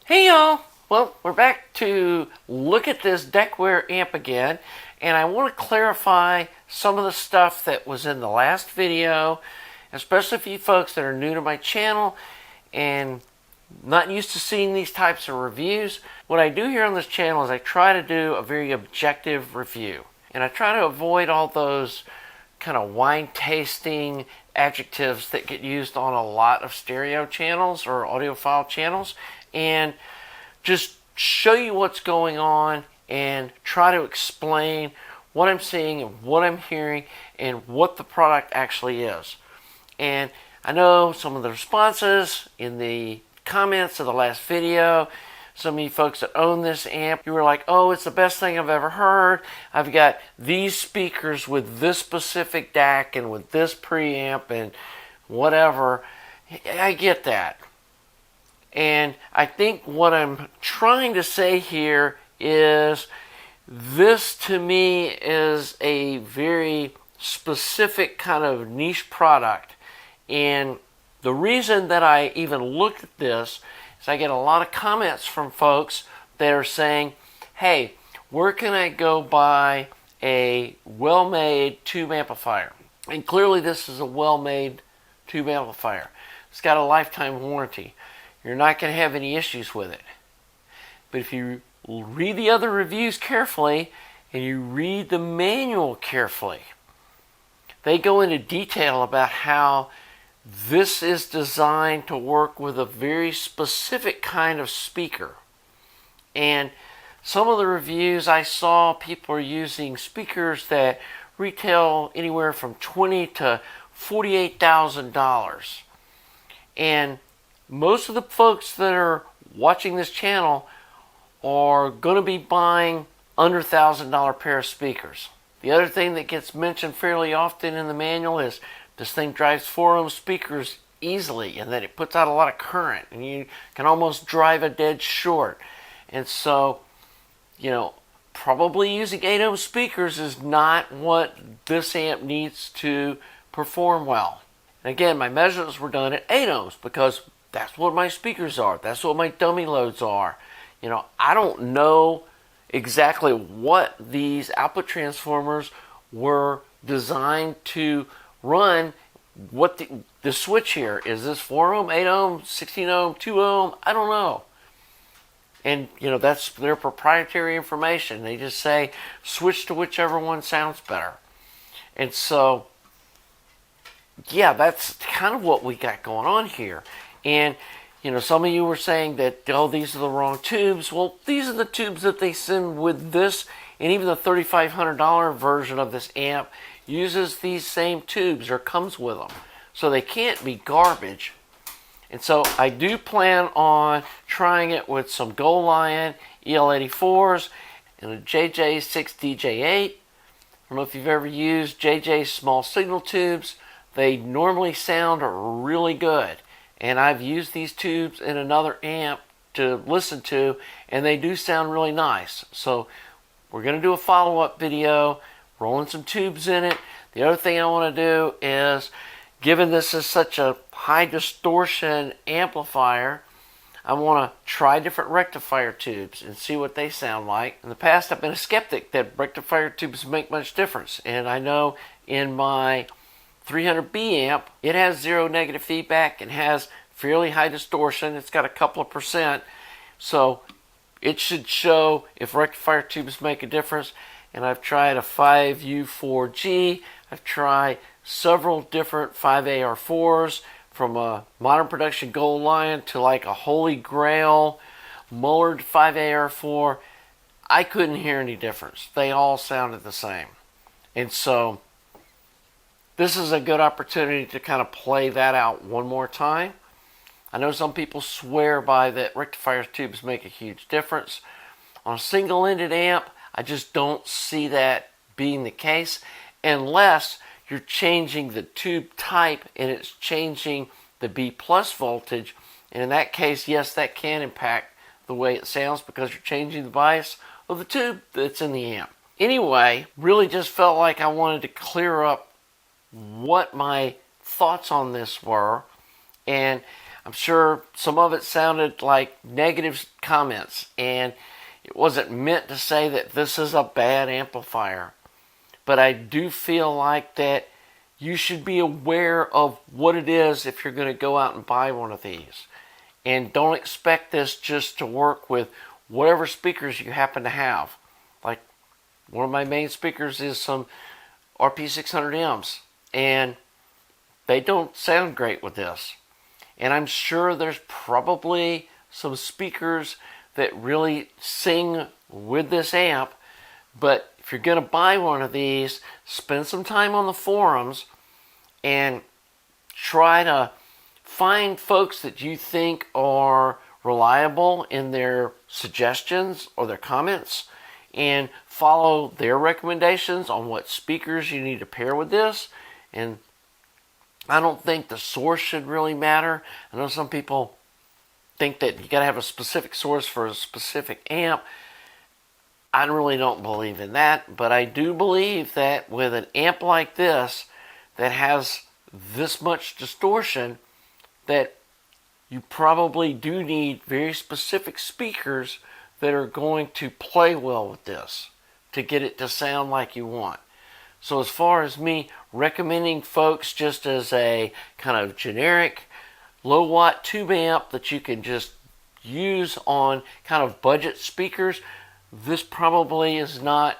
Hey y'all! Well, we're back to look at this Decware amp again, and I want to clarify some of the stuff that was in the last video, especially for you folks that are new to my channel and not used to seeing these types of reviews. What I do here on this channel is I try to do a very objective review, and I try to avoid all those kind of wine tasting adjectives that get used on a lot of stereo channels or audiophile channels, and just show you what's going on and try to explain what I'm seeing and what I'm hearing and what the product actually is. And I know some of the responses in the comments of the last video, some of you folks that own this amp, you were like, oh, it's the best thing I've ever heard. I've got these speakers with this specific DAC and with this preamp and whatever. I get that. And I think what I'm trying to say here is this to me is a very specific kind of niche product. And the reason that I even looked at this is I get a lot of comments from folks that are saying, hey, where can I go buy a well-made tube amplifier? And clearly this is a well-made tube amplifier. It's got a lifetime warranty. You're not going to have any issues with it. But if you read the other reviews carefully and you read the manual carefully, they go into detail about how this is designed to work with a very specific kind of speaker. And some of the reviews I saw, people are using speakers that retail anywhere from $20,000 to $48,000. And most of the folks that are watching this channel are going to be buying under $1,000 pair of speakers. The other thing that gets mentioned fairly often in the manual is this thing drives 4 ohm speakers easily and that it puts out a lot of current and you can almost drive a dead short. And so, you know, probably using 8 ohm speakers is not what this amp needs to perform well. And again, my measurements were done at 8 ohms because that's what my speakers are. That's what my dummy loads are. You know, I don't know exactly what these output transformers were designed to run. What the switch here, is this 4 ohm, 8 ohm, 16 ohm, 2 ohm? I don't know. And, you know, that's their proprietary information. They just say switch to whichever one sounds better. And so, yeah, that's kind of what we got going on here. And, you know, some of you were saying that, oh, these are the wrong tubes. Well, these are the tubes that they send with this, and even the $3,500 version of this amp uses these same tubes or comes with them. So they can't be garbage. And so I do plan on trying it with some Gold Lion EL84s and a JJ6DJ8. I don't know if you've ever used JJ's small signal tubes. They normally sound really good. And I've used these tubes in another amp to listen to, and they do sound really nice. So we're going to do a follow-up video, rolling some tubes in it. The other thing I want to do is, given this is such a high distortion amplifier, I want to try different rectifier tubes and see what they sound like. In the past, I've been a skeptic that rectifier tubes make much difference. And I know in my 300B amp, it has zero negative feedback and has fairly high distortion. It's got a couple of percent. So it should show if rectifier tubes make a difference. And I've tried a 5U4G. I've tried several different 5AR4s, from a modern production Gold Lion to like a Holy Grail Mullered 5AR4. I couldn't hear any difference. They all sounded the same. And so this is a good opportunity to kind of play that out one more time. I know some people swear by that rectifier tubes make a huge difference. On a single-ended amp, I just don't see that being the case unless you're changing the tube type and it's changing the B plus voltage. And in that case, yes, that can impact the way it sounds because you're changing the bias of the tube that's in the amp. Anyway, really just felt like I wanted to clear up what my thoughts on this were And I'm sure some of it sounded like negative comments, and it wasn't meant to say that this is a bad amplifier. But I do feel like that you should be aware of what it is if you're going to go out and buy one of these. And don't expect this just to work with whatever speakers you happen to have. Like, one of my main speakers is some RP600Ms, and they don't sound great with this. And I'm sure there's probably some speakers that really sing with this amp, but if you're going to buy one of these, spend some time on the forums and try to find folks that you think are reliable in their suggestions or their comments, and follow their recommendations on what speakers you need to pair with this. And I don't think the source should really matter. I know some people think that you got to have a specific source for a specific amp. I really don't believe in that, but I do believe that with an amp like this that has this much distortion, that you probably do need very specific speakers that are going to play well with this to get it to sound like you want. So as far as me recommending folks just as a kind of generic low watt tube amp that you can just use on kind of budget speakers, this probably is not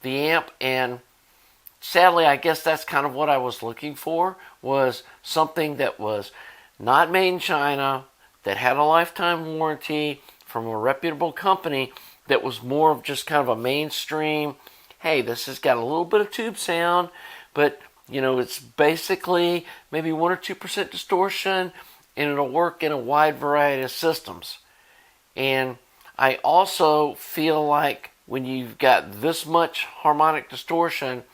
the amp. And sadly, I guess that's kind of what I was looking for, was something that was not made in China, that had a lifetime warranty from a reputable company, that was more of just kind of a mainstream, hey, this has got a little bit of tube sound, but you know, it's basically maybe 1 or 2% distortion, and it'll work in a wide variety of systems. And I also feel like when you've got this much harmonic distortion,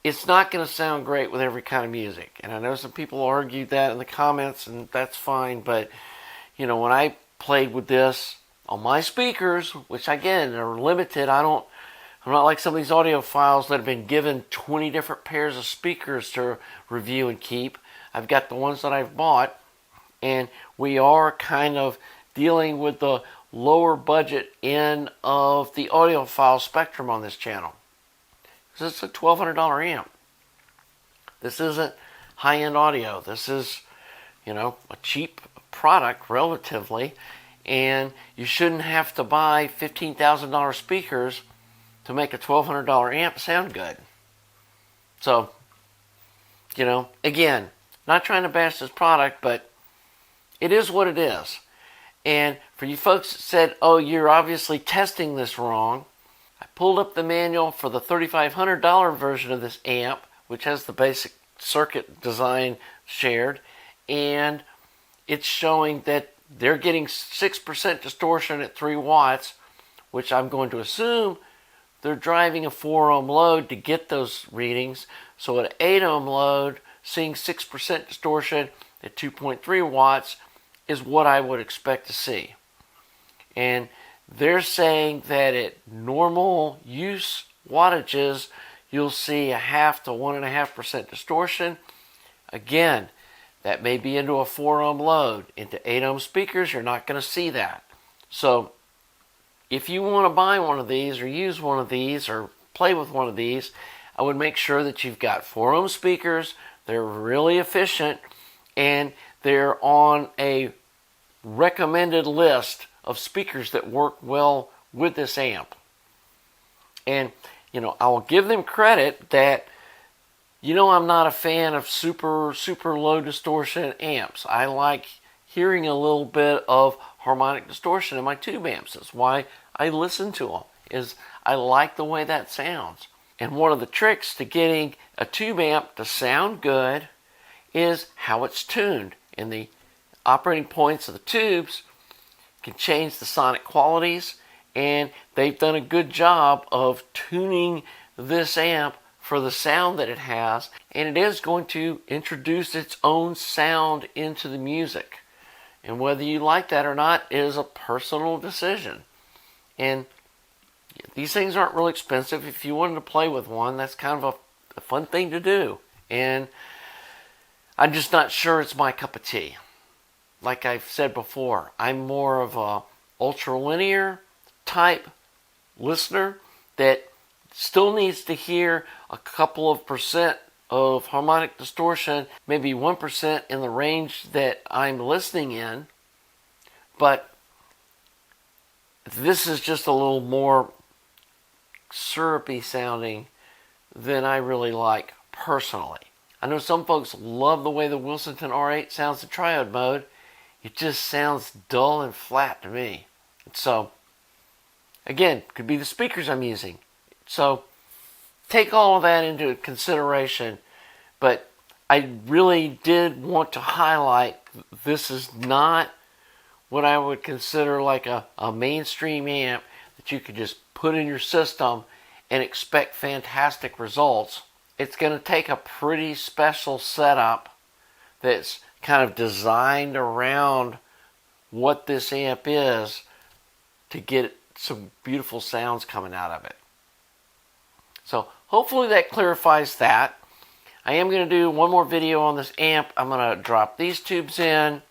it's not going to sound great with every kind of music. And I know some people argued that in the comments, and that's fine. But, you know, when I played with this on my speakers, which again are limited, I'm not like some of these audiophiles that have been given 20 different pairs of speakers to review and keep. I've got the ones that I've bought, and we are kind of dealing with the lower budget end of the audiophile spectrum on this channel. This is a $1,200 amp. This isn't high-end audio. This is, you know, a cheap product relatively, and you shouldn't have to buy $15,000 speakers to make a $1,200 amp sound good. So, you know, again, not trying to bash this product, but it is what it is. And for you folks that said, oh, you're obviously testing this wrong, I pulled up the manual for the $3,500 version of this amp, which has the basic circuit design shared, and it's showing that they're getting 6% distortion at 3 watts, which I'm going to assume they're driving a 4 ohm load to get those readings. So at an 8 ohm load, seeing 6% distortion at 2.3 watts is what I would expect to see. And they're saying that at normal use wattages, you'll see 0.5 to 1.5% distortion. Again, that may be into a 4 ohm load. Into 8 ohm speakers, you're not going to see that. So if you want to buy one of these or use one of these or play with one of these, I would make sure that you've got 4 ohm speakers. They're really efficient, and they're on a recommended list of speakers that work well with this amp. And, you know, I will give them credit that, you know, I'm not a fan of super low distortion amps. I like hearing a little bit of harmonic distortion in my tube amps. That's why I listen to them, is I like the way that sounds. And one of the tricks to getting a tube amp to sound good is how it's tuned. And the operating points of the tubes can change the sonic qualities, and they've done a good job of tuning this amp for the sound that it has, and it is going to introduce its own sound into the music. And whether you like that or not is a personal decision. And these things aren't really expensive. If you wanted to play with one, that's kind of a fun thing to do. And I'm just not sure it's my cup of tea. Like I've said before, I'm more of a ultralinear type listener that still needs to hear a couple of percent of harmonic distortion, maybe 1% in the range that I'm listening in. But this is just a little more syrupy sounding than I really like personally. I know some folks love the way the Wilsonton R8 sounds in triode mode. It just sounds dull and flat to me. So, again, could be the speakers I'm using. So, take all of that into consideration. But I really did want to highlight this is not what I would consider like a mainstream amp that you could just put in your system and expect fantastic results. It's going to take a pretty special setup that's kind of designed around what this amp is to get some beautiful sounds coming out of it. So hopefully that clarifies that. I am going to do one more video on this amp. I'm going to drop these tubes in.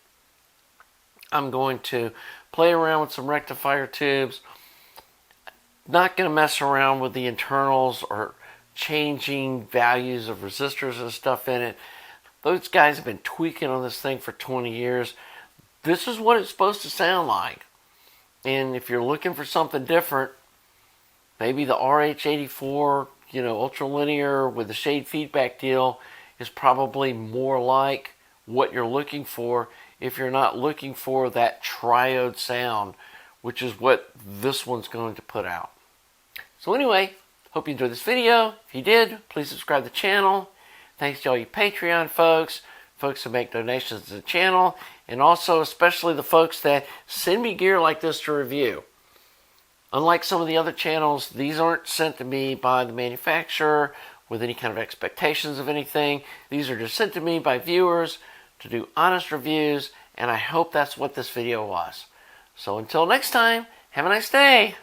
I'm going to play around with some rectifier tubes. Not going to mess around with the internals or changing values of resistors and stuff in it. Those guys have been tweaking on this thing for 20 years. This is what it's supposed to sound like. And if you're looking for something different, maybe the RH84, ultralinear with the shade feedback deal is probably more like what you're looking for if you're not looking for that triode sound, which is what this one's going to put out. So anyway, hope you enjoyed this video. If you did, please subscribe to the channel. Thanks to all you Patreon folks who make donations to the channel, and also especially the folks that send me gear like this to review. Unlike some of the other channels, these aren't sent to me by the manufacturer with any kind of expectations of anything. These are just sent to me by viewers to do honest reviews, and I hope that's what this video was. So until next time, have a nice day.